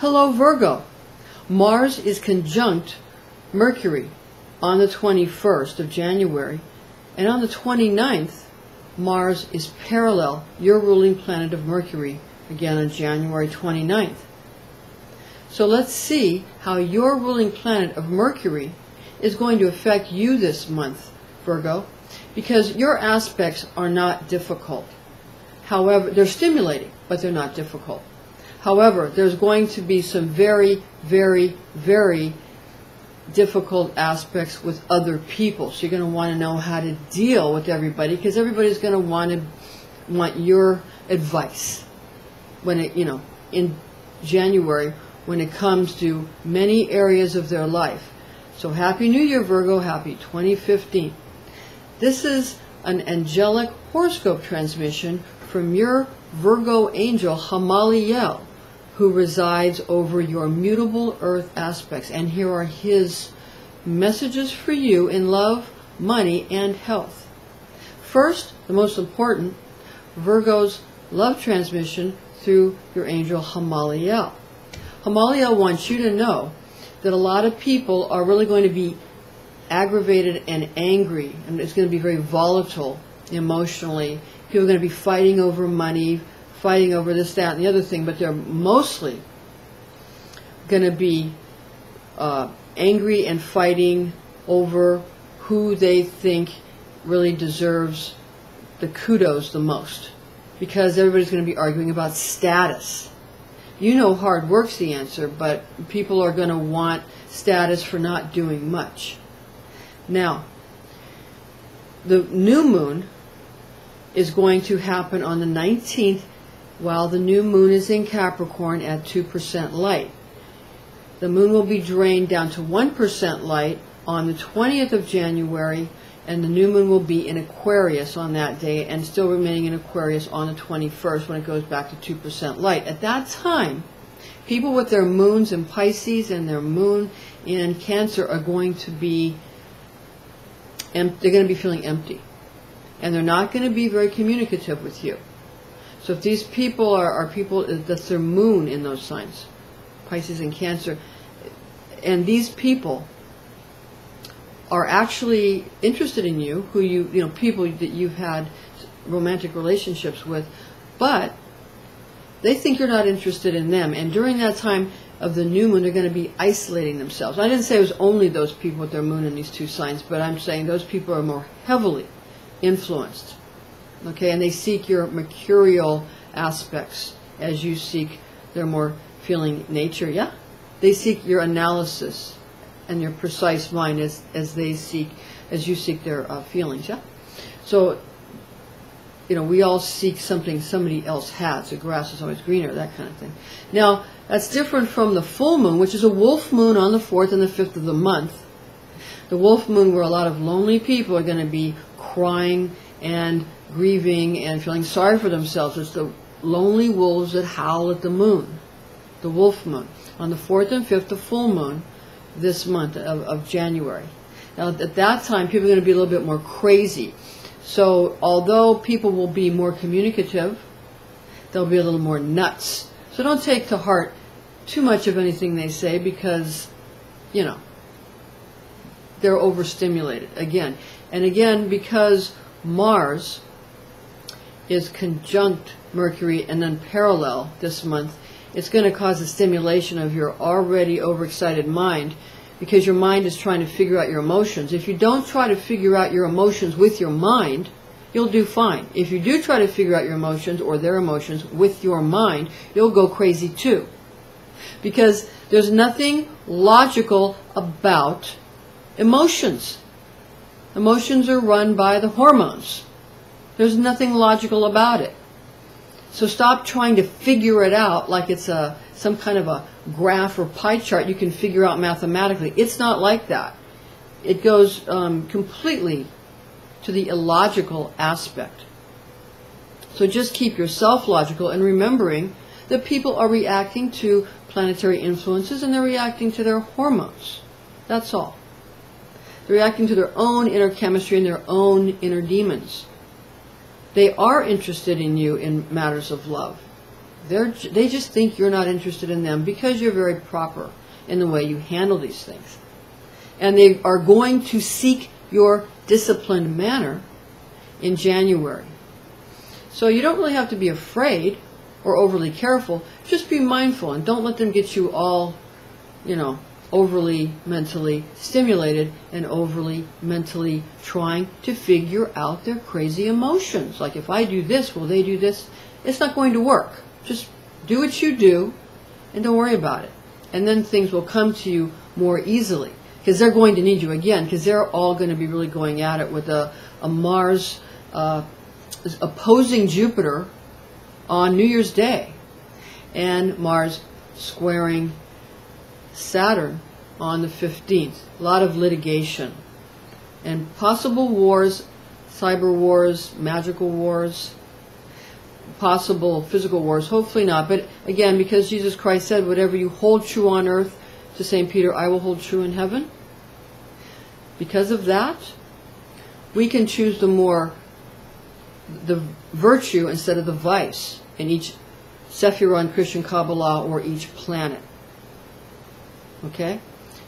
Hello Virgo. Mars is conjunct Mercury on the 21st of January, and on the 29th, Mars is parallel your ruling planet of Mercury, again on January 29th. So let's see how your ruling planet of Mercury is going to affect you this month, Virgo, because your aspects are not difficult. However, they're stimulating, but they're not difficult. However, there's going to be some very, very, very difficult aspects with other people. So you're going to want to know how to deal with everybody, because everybody's going to want your advice when it, in January, when it comes to many areas of their life. So Happy New Year, Virgo. Happy 2015. This is an angelic horoscope transmission from your Virgo angel, Hamaliel, who resides over your mutable earth aspects. And here are his messages for you in love, money, and health. First, the most important, Virgo's love transmission through your angel Hamaliel. Hamaliel wants you to know that a lot of people are really going to be aggravated and angry, and it's going to be very volatile emotionally. People are going to be fighting over money, fighting over this, that, and the other thing, but they're mostly going to be angry and fighting over who they think really deserves the kudos the most, because everybody's going to be arguing about status. You know hard work's the answer, but people are going to want status for not doing much. Now, the new moon is going to happen on the 19th, while the new moon is in Capricorn at 2% light. The moon will be drained down to 1% light on the 20th of January, and the new moon will be in Aquarius on that day and still remaining in Aquarius on the 21st when it goes back to 2% light. At that time, people with their moons in Pisces and their moon in Cancer are going to be they're going to be feeling empty, and they're not going to be very communicative with you. So if these people are people that's their moon in those signs, Pisces and Cancer, and these people are actually interested in you, who people that you've had romantic relationships with, but they think you're not interested in them. And during that time of the new moon, they're going to be isolating themselves. I didn't say it was only those people with their moon in these two signs, but I'm saying those people are more heavily influenced. Okay, and they seek your mercurial aspects as you seek their more feeling nature. Yeah, they seek your analysis and your precise mind as you seek their feelings. Yeah, so we all seek something somebody else has. The grass is always greener, that kind of thing. Now, that's different from the full moon, which is a wolf moon on the 4th and the 5th of the month. The wolf moon, where a lot of lonely people are going to be crying and grieving and feeling sorry for themselves. It's the lonely wolves that howl at the moon, the wolf moon. On the 4th and 5th, the full moon this month of January. Now, at that time, people are going to be a little bit more crazy. So although people will be more communicative, they'll be a little more nuts. So don't take to heart too much of anything they say, because, they're overstimulated again. And again, because Mars is conjunct Mercury and then parallel this month, it's going to cause a stimulation of your already overexcited mind, because your mind is trying to figure out your emotions. If you don't try to figure out your emotions with your mind, you'll do fine. If you do try to figure out your emotions or their emotions with your mind, you'll go crazy too. Because there's nothing logical about emotions. Emotions are run by the hormones. There's nothing logical about it. So stop trying to figure it out like it's some kind of a graph or pie chart you can figure out mathematically. It's not like that. It goes completely to the illogical aspect. So just keep yourself logical and remembering that people are reacting to planetary influences, and they're reacting to their hormones. That's all. They're reacting to their own inner chemistry and their own inner demons. They are interested in you in matters of love. They just think you're not interested in them because you're very proper in the way you handle these things. And they are going to seek your disciplined manner in January. So you don't really have to be afraid or overly careful. Just be mindful and don't let them get you all, overly mentally stimulated and overly mentally trying to figure out their crazy emotions. Like, if I do this, will they do this? It's not going to work. Just do what you do and don't worry about it. And then things will come to you more easily, because they're going to need you again, because they're all going to be really going at it with a Mars opposing Jupiter on New Year's Day, and Mars squaring Saturn on the 15th. A lot of litigation and possible wars, cyber wars, magical wars, possible physical wars. Hopefully not, but again, because Jesus Christ said, whatever you hold true on earth, to St. Peter, I will hold true in heaven. Because of that, we can choose the virtue instead of the vice in each Sephirah in Christian Kabbalah, or each planet. Okay?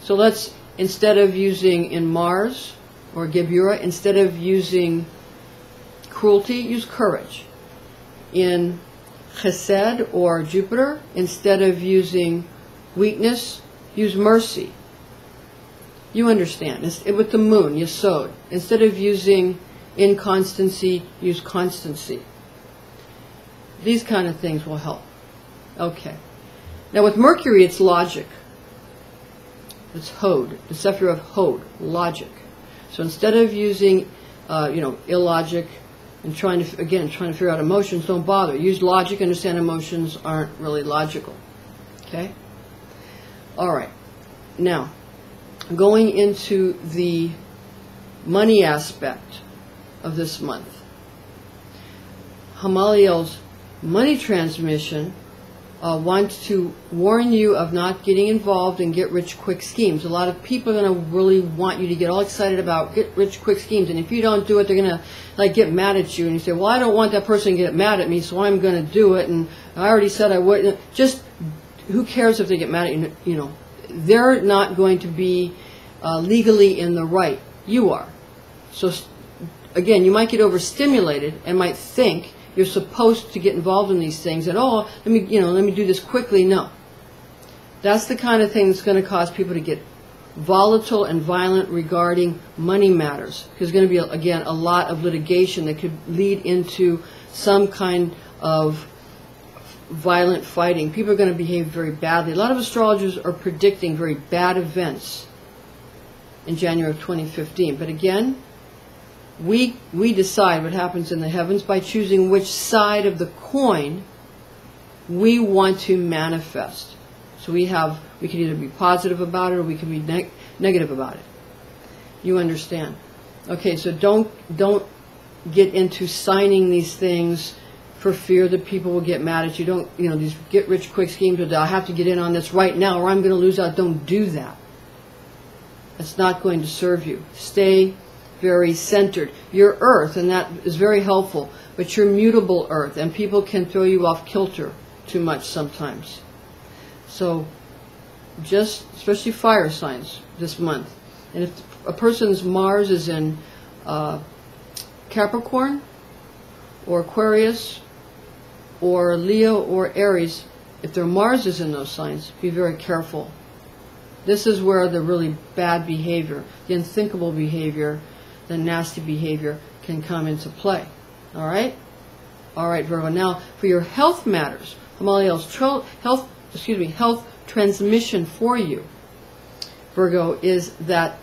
So let's, instead of using in Mars or Geburah, instead of using cruelty, use courage. In Chesed or Jupiter, instead of using weakness, use mercy. You understand. With the moon, Yesod. Instead of using inconstancy, use constancy. These kind of things will help. Okay. Now with Mercury, it's logic. It's Hod, the Sephirah of Hod, logic. So instead of using, illogic and trying to figure out emotions, don't bother. Use logic. Understand emotions aren't really logical. Okay. All right. Now, going into the money aspect of this month, Hamaliel's money transmission wants to warn you of not getting involved in get-rich-quick schemes. A lot of people are going to really want you to get all excited about get-rich-quick schemes, and if you don't do it, they're going to get mad at you, and you say, well, I don't want that person to get mad at me, so I'm going to do it, and I already said I wouldn't. Just, who cares if they get mad at you? They're not going to be legally in the right. You are. So, again, you might get overstimulated and might think you're supposed to get involved in these things, and let me do this quickly. No. That's the kind of thing that's going to cause people to get volatile and violent regarding money matters. There's going to be, again, a lot of litigation that could lead into some kind of violent fighting. People are going to behave very badly. A lot of astrologers are predicting very bad events in January of 2015. But again, we decide what happens in the heavens by choosing which side of the coin we want to manifest. So we can either be positive about it or we can be negative about it. You understand? Okay, so don't get into signing these things for fear that people will get mad at you. Don't, these get-rich-quick schemes, or I have to get in on this right now or I'm going to lose out. Don't do that. That's not going to serve you. Stay very centered. Your earth, and that is very helpful, but your mutable earth, and people can throw you off kilter too much sometimes. So especially fire signs this month. And if a person's Mars is in Capricorn or Aquarius or Leo or Aries, if their Mars is in those signs, be very careful. This is where the really bad behavior, the unthinkable behavior, the nasty behavior can come into play. All right? All right, Virgo. Now, for your health matters, Hamaliel's health transmission for you, Virgo, is that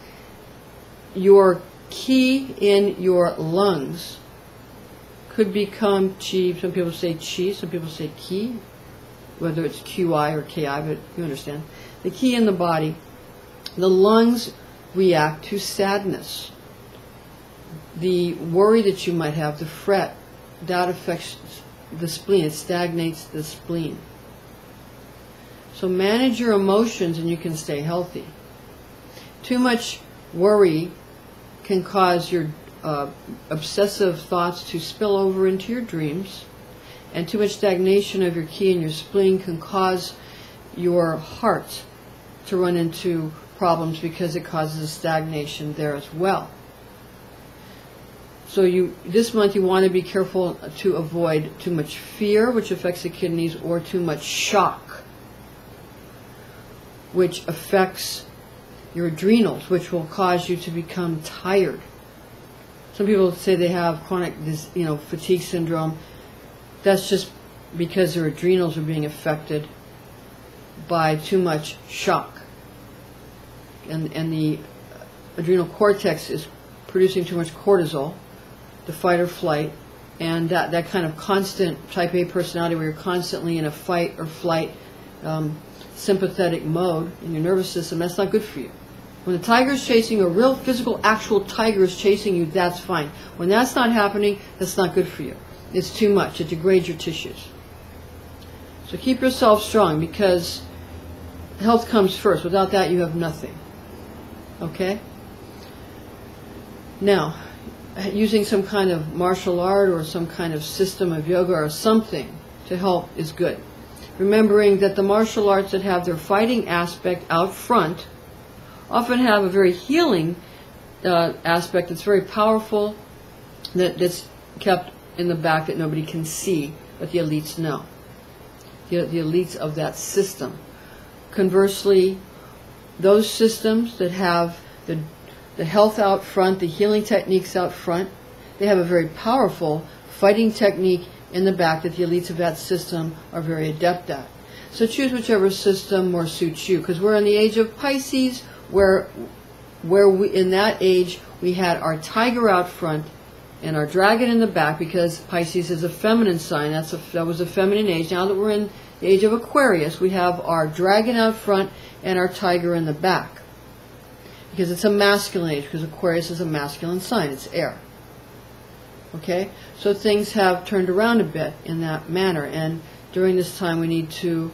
your ki in your lungs could become chi. Some people say chi, some people say ki, whether it's QI or KI, but you understand. The ki in the body, the lungs react to sadness. The worry that you might have, the fret, that affects the spleen. It stagnates the spleen. So manage your emotions and you can stay healthy. Too much worry can cause your obsessive thoughts to spill over into your dreams, And too much stagnation of your ki and your spleen can cause your heart to run into problems because it causes stagnation there as well. So this month you want to be careful to avoid too much fear, which affects the kidneys, or too much shock, which affects your adrenals, which will cause you to become tired. Some people say they have chronic, fatigue syndrome. That's just because their adrenals are being affected by too much shock, and the adrenal cortex is producing too much cortisol, the fight or flight, and that kind of constant type A personality where you're constantly in a fight or flight sympathetic mode in your nervous system. That's not good for you. When the tiger is chasing you, a real physical actual tiger is chasing you, that's fine. When that's not happening, that's not good for you. It's too much. It degrades your tissues. So keep yourself strong, because health comes first. Without that, you have nothing. Okay? Now, using some kind of martial art or some kind of system of yoga or something to help is good. Remembering that the martial arts that have their fighting aspect out front often have a very healing aspect that's very powerful, that's kept in the back that nobody can see, but the elites know. The elites of that system. Conversely, those systems that have the health out front, the healing techniques out front, they have a very powerful fighting technique in the back that the elites of that system are very adept at. So choose whichever system more suits you, because we're in the age of Pisces, where we, in that age, we had our tiger out front and our dragon in the back, because Pisces is a feminine sign. That was a feminine age. Now that we're in the age of Aquarius, we have our dragon out front and our tiger in the back, because it's a masculine age, because Aquarius is a masculine sign. It's air. Okay? So things have turned around a bit in that manner, and during this time we need to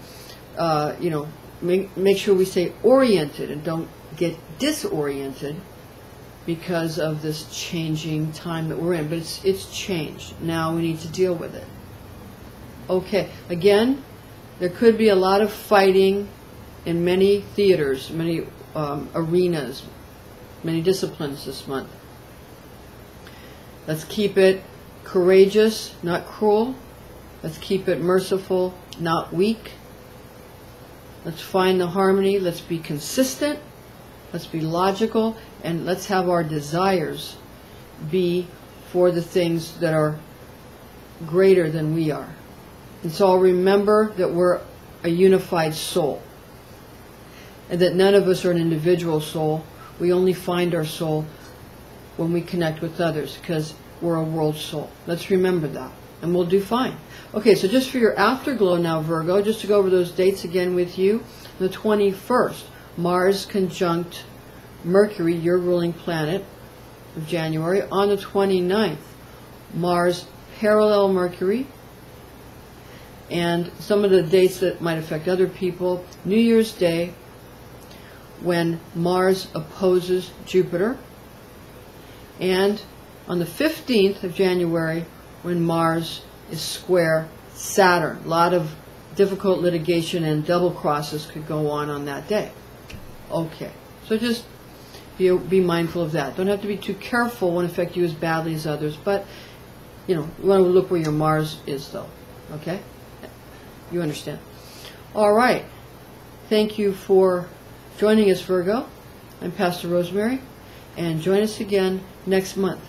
make sure we stay oriented and don't get disoriented because of this changing time that we're in. But it's changed. Now we need to deal with it. Okay, again, there could be a lot of fighting in many theaters, many arenas, many disciplines this month. Let's keep it courageous, not cruel. Let's keep it merciful, not weak. Let's find the harmony. Let's be consistent. Let's be logical. And let's have our desires be for the things that are greater than we are. And so I'll remember that we're a unified soul, and that none of us are an individual soul. We only find our soul when we connect with others, because we're a world soul. Let's remember that, and we'll do fine. Okay, so just for your afterglow now, Virgo, just to go over those dates again with you. The 21st, Mars conjunct Mercury, your ruling planet of January. On the 29th, Mars parallel Mercury. And some of the dates that might affect other people: New Year's Day, when Mars opposes Jupiter, and on the 15th of January, when Mars is square Saturn. A lot of difficult litigation and double crosses could go on that day. Okay, so just be mindful of that. Don't have to be too careful. Won't affect you as badly as others, but you want to look where your Mars is, though. Okay, you understand. All right, thank you for joining us, Virgo. I'm Pastor Rosemary, and join us again next month.